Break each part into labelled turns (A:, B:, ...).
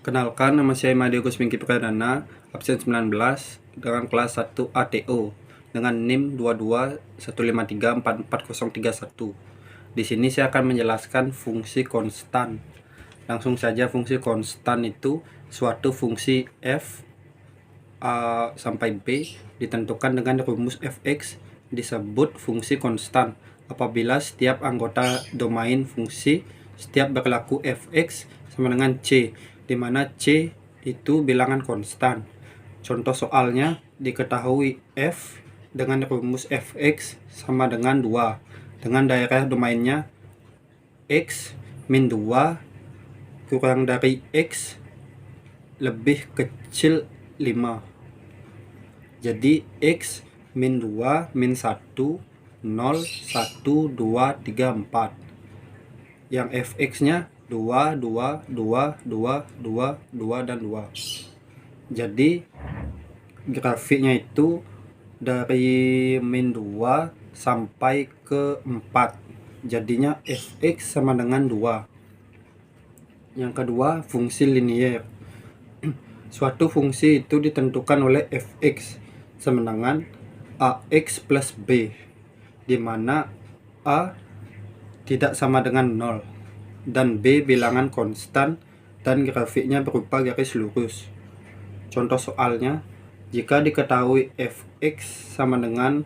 A: Kenalkan, nama saya Madio Kusmingki Pradana, absen 19 dengan kelas 1 ATO dengan NIM 2215344031. Di sini saya akan menjelaskan fungsi konstan. Langsung saja, fungsi konstan itu suatu fungsi f a sampai b ditentukan dengan rumus fx disebut fungsi konstan apabila setiap anggota domain fungsi setiap berlaku fx sama dengan c, di mana c itu bilangan konstan. Contoh soalnya diketahui f dengan rumus fx sama dengan 2 dengan daerah domainnya x min 2 kurang dari x lebih kecil 5. Jadi x min 2 min 1 0 1 2 3 4 yang fx nya 2 2 2 2 2 2 dan 2. Jadi grafiknya itu dari min 2 sampai ke 4, jadinya fx sama dengan 2. Yang kedua, fungsi linier. Suatu fungsi itu ditentukan oleh fx sama dengan ax plus b, di mana a tidak sama dengan 0 dan b bilangan konstan dan grafiknya berupa garis lurus. Contoh soalnya, jika diketahui fx sama dengan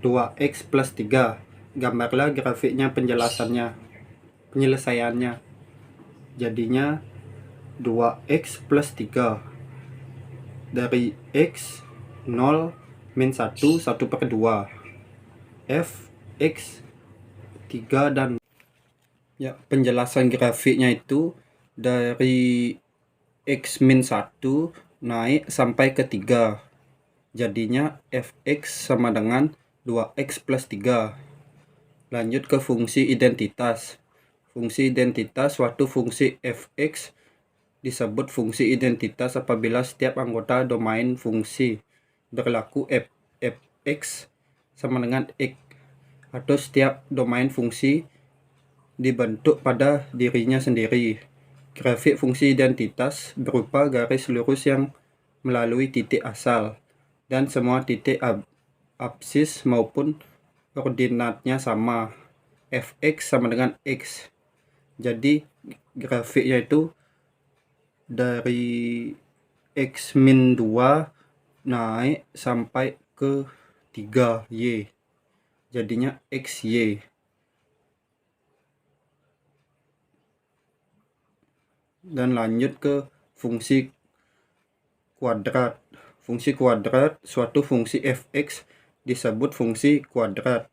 A: 2x plus 3, gambarlah grafiknya penyelesaiannya. Jadinya 2x plus 3 dari x 0 min 1 1/2 f x 3 dan ya, penjelasan grafiknya itu dari x min 1 naik sampai ke 3, jadinya fx sama dengan 2x plus 3. Lanjut ke fungsi identitas. Fungsi identitas suatu fungsi fx disebut fungsi identitas apabila setiap anggota domain fungsi berlaku fx sama dengan x, atau setiap domain fungsi dibentuk pada dirinya sendiri. Grafik fungsi identitas berupa garis lurus yang melalui titik asal dan semua titik absis maupun koordinatnya sama. Fx sama dengan x. Jadi grafiknya itu dari x min 2 naik sampai ke 3y, jadinya xy. Dan lanjut ke fungsi kuadrat. Fungsi kuadrat suatu fungsi fx disebut fungsi kuadrat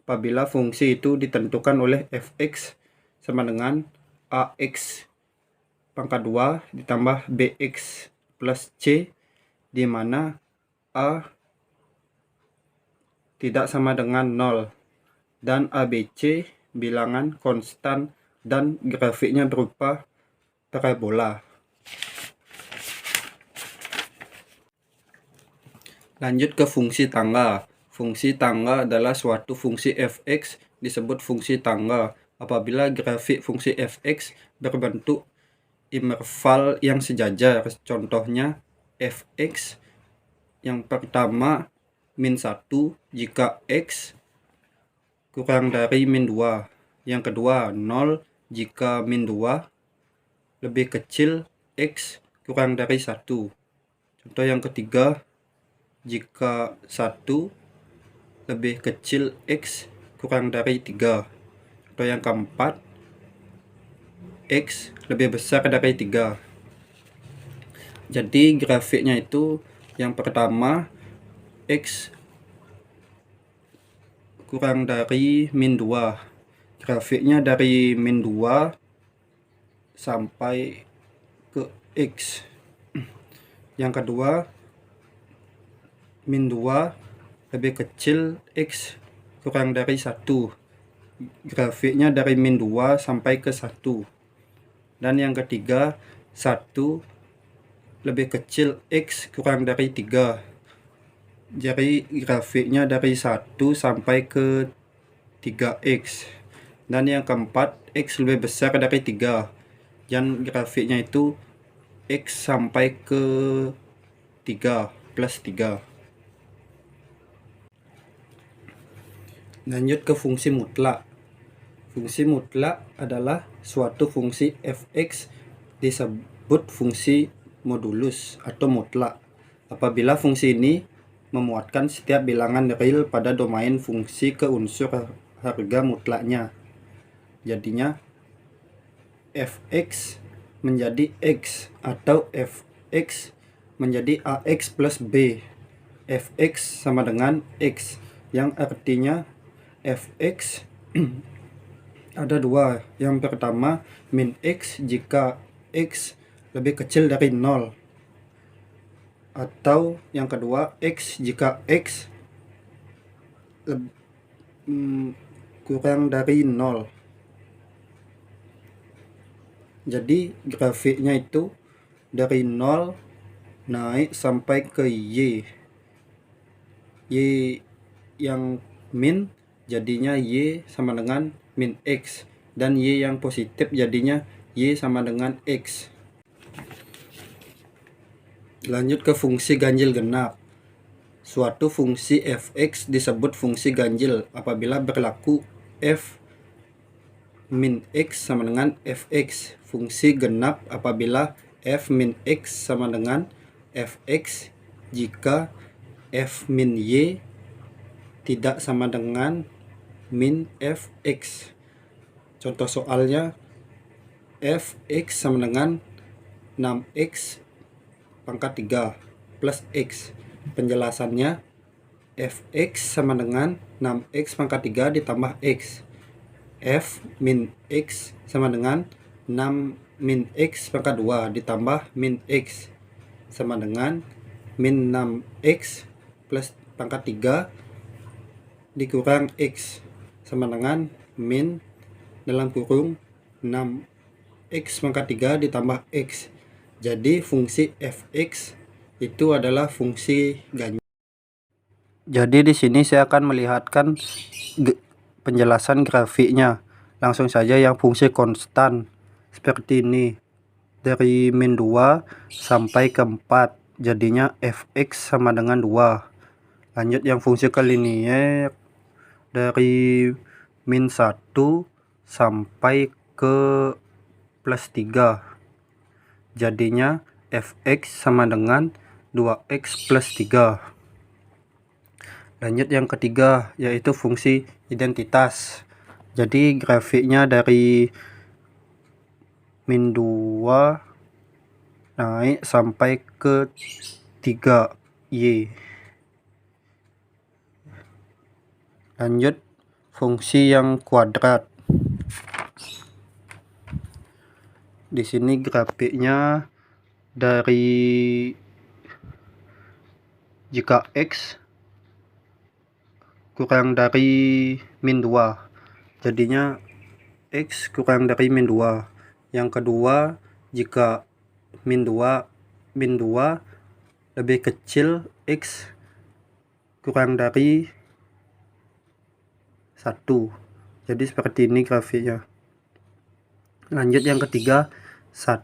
A: apabila fungsi itu ditentukan oleh fx sama dengan ax pangkat 2 ditambah bx plus c, di mana a tidak sama dengan 0 dan abc bilangan konstan dan grafiknya berupa parabola. Lanjut ke fungsi tangga. Fungsi tangga adalah suatu fungsi fx disebut fungsi tangga apabila grafik fungsi fx berbentuk interval yang sejajar. Contohnya fx yang pertama min 1 jika x kurang dari min 2. Yang kedua 0 jika min 2 lebih kecil x kurang dari 1. Contoh yang ketiga, jika 1 lebih kecil x kurang dari 3. Contoh yang keempat, x lebih besar dari 3. Jadi grafiknya itu yang pertama x kurang dari min 2. Grafiknya dari min 2 sampai ke x. Yang kedua min 2 lebih kecil x kurang dari 1. Grafiknya dari min 2 sampai ke 1. Dan yang ketiga 1 lebih kecil x kurang dari 3. Jadi grafiknya dari 1 sampai ke 3x. Dan yang keempat x lebih besar dari 3. dan grafiknya itu X sampai ke 3 plus 3. Lanjut ke fungsi mutlak. Fungsi mutlak adalah suatu fungsi fx disebut fungsi modulus atau mutlak apabila fungsi ini memuatkan setiap bilangan real pada domain fungsi ke unsur harga mutlaknya. Jadinya fx menjadi x atau fx menjadi ax plus b. Fx sama dengan x, yang artinya fx ada dua. Yang pertama min x jika x lebih kecil dari 0, atau yang kedua x jika x kurang dari 0. Jadi grafiknya itu dari 0 naik sampai ke y yang min jadinya y sama dengan min x, dan y yang positif jadinya y sama dengan x. Lanjut ke fungsi ganjil genap. Suatu fungsi fx disebut fungsi ganjil apabila berlaku f min x sama dengan fx. Fungsi genap apabila f min x sama dengan fx jika f min y tidak sama dengan min fx. Contoh soalnya fx sama dengan 6x pangkat 3 plus x. Penjelasannya fx sama dengan 6x pangkat 3 ditambah x. F min x sama dengan 6 min x pangkat 2 ditambah min x sama dengan min 6x plus pangkat 3 dikurang x sama dengan min dalam kurung 6x pangkat 3 ditambah x. Jadi fungsi fx itu adalah fungsi ganjil. Jadi di sini saya akan melihatkan penjelasan grafiknya. Langsung saja yang fungsi konstan seperti ini. Dari min 2 sampai ke 4 jadinya fx sama dengan 2. Lanjut yang fungsi kolinier dari min 1 sampai ke plus 3 jadinya fx sama dengan 2x plus 3. Lanjut yang ketiga yaitu fungsi identitas. Jadi grafiknya dari min 2 naik sampai ke 3y. Lanjut fungsi yang kuadrat. Di sini grafiknya dari jika x kurang dari min 2 jadinya x kurang dari min 2. Yang kedua jika min 2 lebih kecil x kurang dari 1. Jadi seperti ini grafiknya. Lanjut yang ketiga 1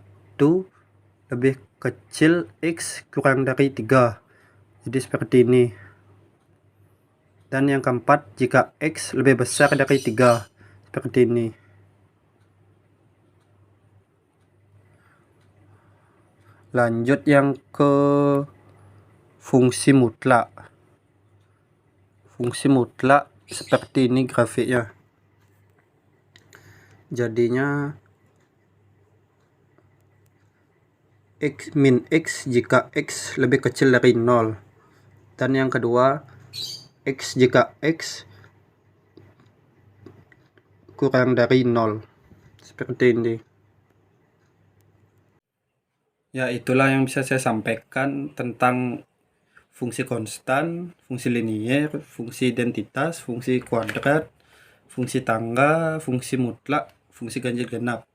A: lebih kecil x kurang dari 3. Jadi seperti ini. Dan yang keempat jika x lebih besar dari 3 seperti ini. Lanjut yang ke fungsi mutlak. Fungsi mutlak seperti ini grafiknya. Jadinya x min x jika x lebih kecil dari 0. Dan yang kedua x jika x kurang dari 0 seperti ini. Ya, itulah yang bisa saya sampaikan tentang fungsi konstan, fungsi linier, fungsi identitas, fungsi kuadrat, fungsi tangga, fungsi mutlak, fungsi ganjil genap.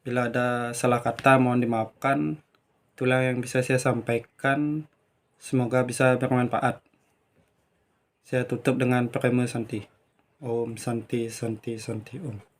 A: Bila ada salah kata mohon dimaafkan. Itulah yang bisa saya sampaikan. Semoga bisa bermanfaat. Saya tutup dengan Prema Santi. Om Santi Santi Santi Om.